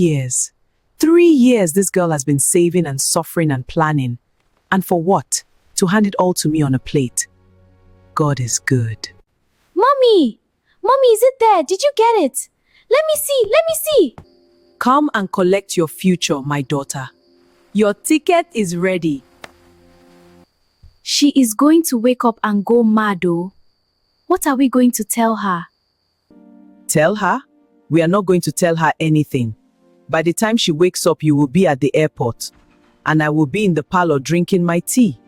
Years. 3 years this girl has been saving and suffering and planning. And for what? To hand it all to me on a plate. God is good. Mommy! Mommy, is it there? Did you get it? Let me see, let me see! Come and collect your future, my daughter. Your ticket is ready. She is going to wake up and go mad, oh. What are we going to tell her? Tell her? We are not going to tell her anything. By the time she wakes up, you will be at the airport. And I will be in the parlor drinking my tea.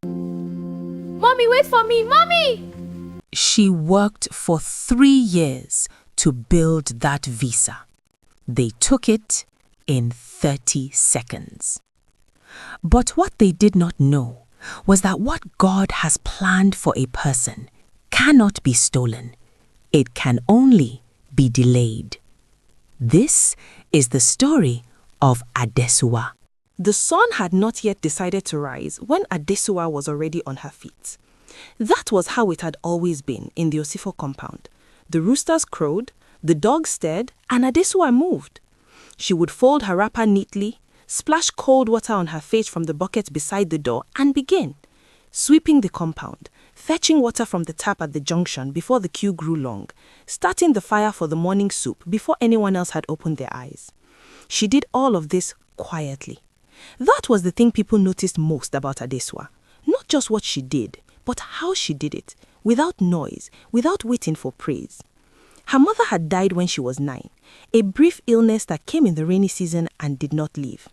Mommy, wait for me! Mommy! She worked for 3 years to build that visa. They took it in 30 seconds. But what they did not know was that what God has planned for a person cannot be stolen. It can only be delayed. This is the story of Adesua. The sun had not yet decided to rise when Adesua was already on her feet. That was how it had always been in the Osifo compound. The roosters crowed, the dogs stared, and Adesua moved. She would fold her wrapper neatly, splash cold water on her face from the bucket beside the door, and begin sweeping the compound, fetching water from the tap at the junction before the queue grew long, starting the fire for the morning soup before anyone else had opened their eyes. She did all of this quietly. That was the thing people noticed most about Adesua. Not just what she did, but how she did it, without noise, without waiting for praise. Her mother had died when she was 9, a brief illness that came in the rainy season and did not leave.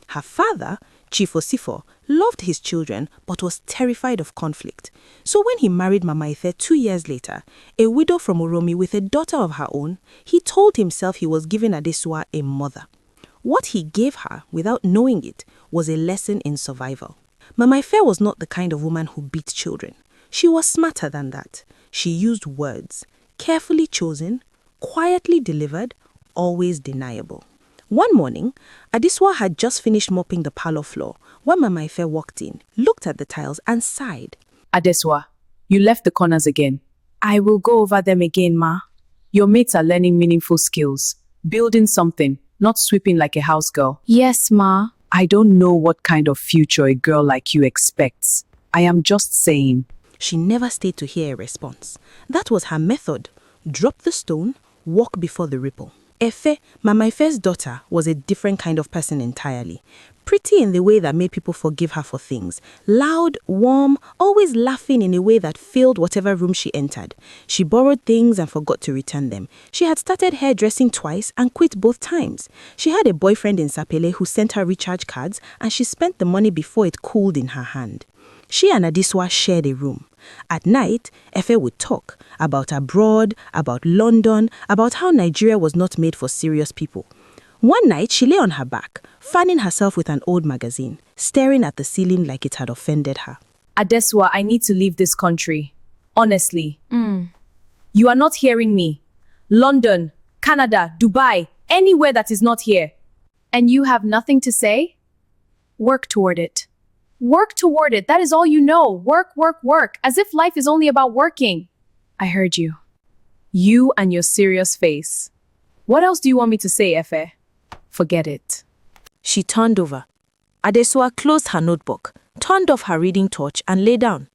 Her father, Chief Osifo, loved his children but was terrified of conflict. So when he married Mama Ife 2 years later, a widow from Uromi with a daughter of her own, he told himself he was giving Adesua a mother. What he gave her, without knowing it, was a lesson in survival. Mama Ife was not the kind of woman who beat children. She was smarter than that. She used words, carefully chosen, quietly delivered, always deniable. One morning, Adesua had just finished mopping the parlor floor when Mama Ife walked in, looked at the tiles and sighed. Adesua, you left the corners again. I will go over them again, Ma. Your mates are learning meaningful skills, building something, not sweeping like a house girl. Yes, Ma. I don't know what kind of future a girl like you expects. I am just saying. She never stayed to hear a response. That was her method. Drop the stone, walk before the ripple. Efe, Mama Ife's daughter, was a different kind of person entirely. Pretty in the way that made people forgive her for things. Loud, warm, always laughing in a way that filled whatever room she entered. She borrowed things and forgot to return them. She had started hairdressing twice and quit both times. She had a boyfriend in Sapele who sent her recharge cards and she spent the money before it cooled in her hand. She and Adesua shared a room. At night, Efe would talk about abroad, about London, about how Nigeria was not made for serious people. One night, she lay on her back, fanning herself with an old magazine, staring at the ceiling like it had offended her. Adesua, I need to leave this country. Honestly. You are not hearing me. London, Canada, Dubai, anywhere that is not here. And you have nothing to say? Work toward it. Work toward it. That is all you know. Work, work, work. As if life is only about working. I heard you. You and your serious face. What else do you want me to say, Efe? Forget it. She turned over. Adesua closed her notebook, turned off her reading torch and lay down.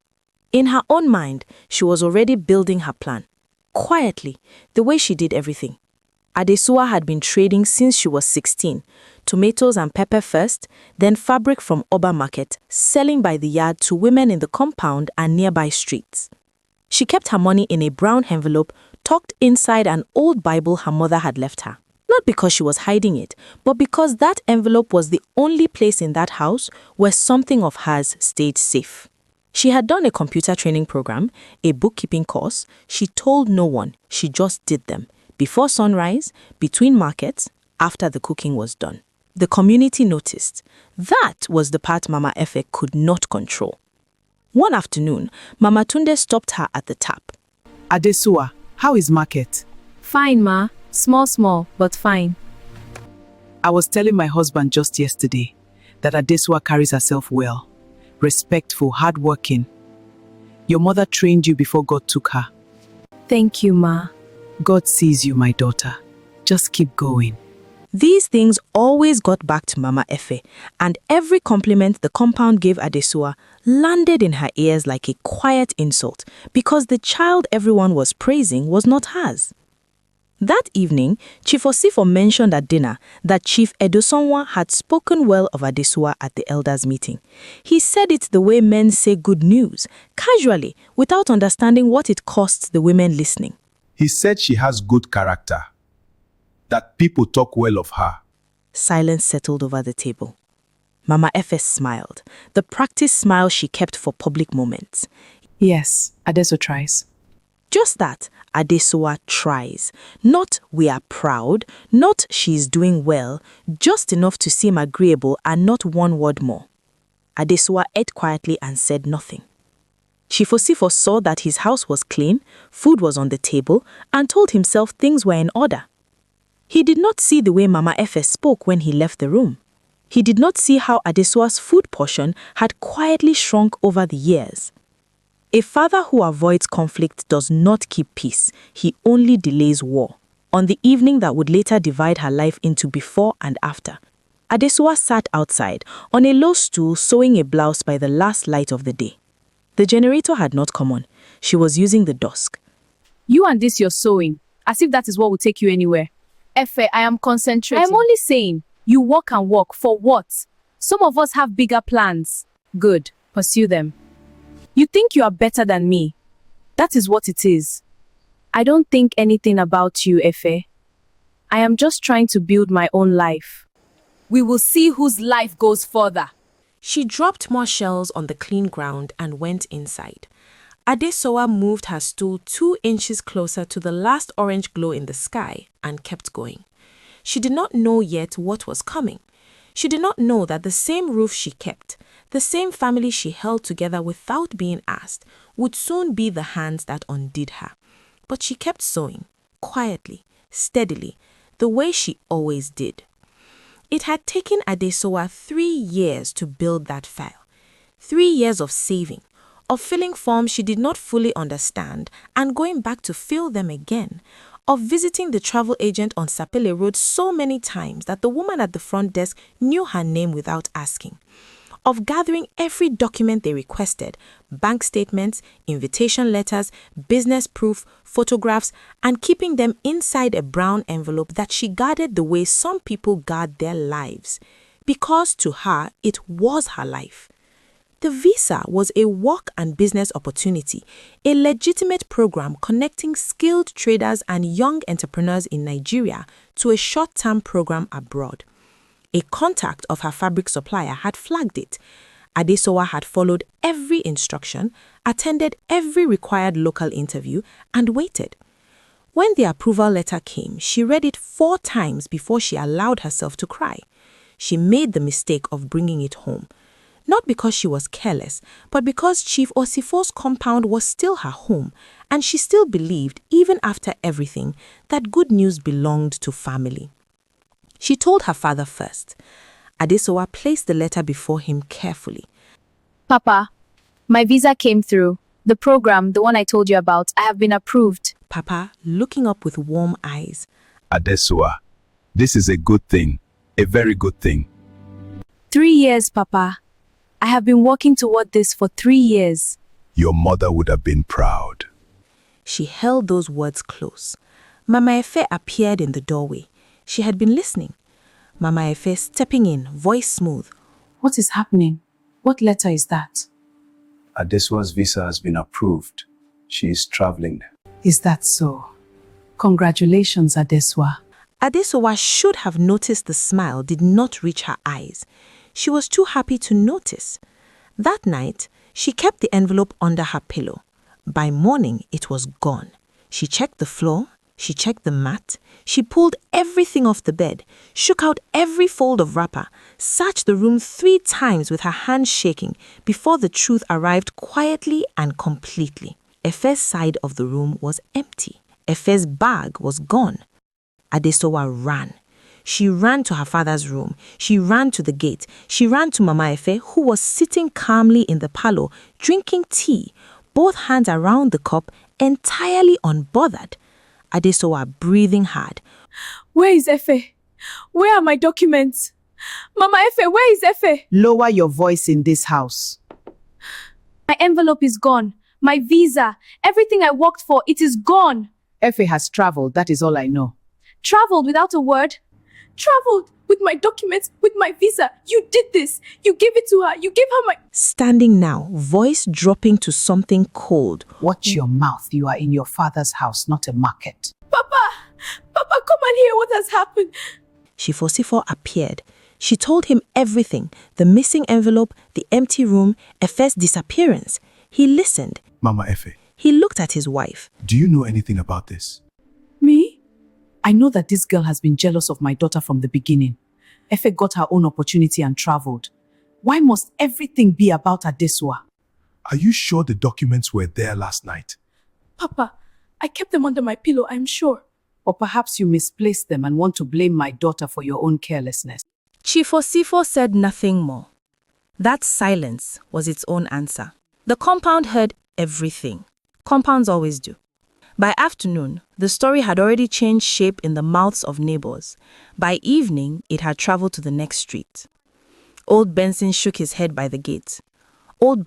In her own mind, she was already building her plan. Quietly, the way she did everything. Adesua had been trading since she was 16. Tomatoes and pepper first, then fabric from Oba Market, selling by the yard to women in the compound and nearby streets. She kept her money in a brown envelope tucked inside an old Bible her mother had left her. Not because she was hiding it, but because that envelope was the only place in that house where something of hers stayed safe. She had done a computer training program, a bookkeeping course. She told no one. She just did them. Before sunrise, between markets, after the cooking was done. The community noticed. That was the part Mama Efe could not control. One afternoon, Mama Tunde stopped her at the tap. Adesua, how is market? Fine, Ma. Small, but fine. I was telling my husband just yesterday that Adesua carries herself well, respectful, hardworking. Your mother trained you before God took her. Thank you, Ma. God sees you, my daughter. Just keep going. These things always got back to Mama Efe, and every compliment the compound gave Adesua landed in her ears like a quiet insult because the child everyone was praising was not hers. That evening, Chief Osifo mentioned at dinner that Chief Edosonwa had spoken well of Adesua at the elders' meeting. He said it the way men say good news, casually, without understanding what it costs the women listening. He said she has good character, that people talk well of her. Silence settled over the table. Mama Efe smiled, the practiced smile she kept for public moments. Yes, Adeso tries. Just that, Adesua tries. Not we are proud, not she's doing well, just enough to seem agreeable and not one word more. Adesua ate quietly and said nothing. Chief Osifo saw that his house was clean, food was on the table, and told himself things were in order. He did not see the way Mama Efe spoke when he left the room. He did not see how Adesua's food portion had quietly shrunk over the years. A father who avoids conflict does not keep peace, he only delays war. On the evening that would later divide her life into before and after, Adesua sat outside on a low stool sewing a blouse by the last light of the day. The generator had not come on. She was using the dusk. You and this you're sewing, as if that is what will take you anywhere. Efe, I am concentrating. I am only saying, you walk and walk, for what? Some of us have bigger plans. Good, pursue them. You think you are better than me. That is what it is. I don't think anything about you, Efe. I am just trying to build my own life. We will see whose life goes further. She dropped more shells on the clean ground and went inside. Adesowa moved her stool 2 inches closer to the last orange glow in the sky and kept going. She did not know yet what was coming. She did not know that the same roof she kept, the same family she held together without being asked, would soon be the hands that undid her. But she kept sewing, quietly, steadily, the way she always did. It had taken Adesowa 3 years to build that file. 3 years of saving, of filling forms she did not fully understand and going back to fill them again, of visiting the travel agent on Sapele Road so many times that the woman at the front desk knew her name without asking, of gathering every document they requested, bank statements, invitation letters, business proof, photographs, and keeping them inside a brown envelope that she guarded the way some people guard their lives, because to her it was her life. The visa was a work and business opportunity, a legitimate program connecting skilled traders and young entrepreneurs in Nigeria to a short-term program abroad. A contact of her fabric supplier had flagged it. Adesowa had followed every instruction, attended every required local interview, and waited. When the approval letter came, she read it 4 times before she allowed herself to cry. She made the mistake of bringing it home. Not because she was careless, but because Chief Osifo's compound was still her home, and she still believed, even after everything, that good news belonged to family. She told her father first. Adesowa placed the letter before him carefully. Papa, my visa came through. The program, the one I told you about, I have been approved. Papa, looking up with warm eyes. Adesua, this is a good thing, a very good thing. 3 years, Papa. I have been working toward this for 3 years. Your mother would have been proud. She held those words close. Mama Efe appeared in the doorway. She had been listening. Mama Efe stepping in, voice smooth. What is happening? What letter is that? Adesua's visa has been approved. She is traveling. Is that so? Congratulations, Adesua. Adesowa should have noticed the smile did not reach her eyes. She was too happy to notice. That night, she kept the envelope under her pillow. By morning, it was gone. She checked the floor, she checked the mat, she pulled everything off the bed, shook out every fold of wrapper, searched the room 3 times with her hands shaking before the truth arrived quietly and completely. Efe's side of the room was empty. Efe's bag was gone. Adesowa ran. She ran to her father's room. She ran to the gate. She ran to Mama Efe, who was sitting calmly in the parlor, drinking tea, both hands around the cup, entirely unbothered. Adesowa breathing hard. Where is Efe? Where are my documents? Mama Efe, where is Efe? Lower your voice in this house. My envelope is gone. My visa, everything I worked for, it is gone. Efe has traveled, that is all I know. Traveled without a word. Traveled with my documents, with my visa. You did this. You gave it to her. You gave her my... Standing now, voice dropping to something cold. Watch your mouth. You are in your father's house, not a market. Papa, come and hear what has happened. Shifosifo appeared. She told him everything, the missing envelope, the empty room, Efe's disappearance. He listened. Mama Efe, He looked at his wife. do you know anything about this? Me? I know that this girl has been jealous of my daughter from the beginning. Efe got her own opportunity and traveled. Why must everything be about Adesua? Are you sure the documents were there last night? Papa, I kept them under my pillow, I'm sure. Or perhaps you misplaced them and want to blame my daughter for your own carelessness. Chifosifo said nothing more. That silence was its own answer. The compound heard everything. Compounds always do. By afternoon, the story had already changed shape in the mouths of neighbors. By evening, it had traveled to the next street. Old Benson shook his head by the gate. Old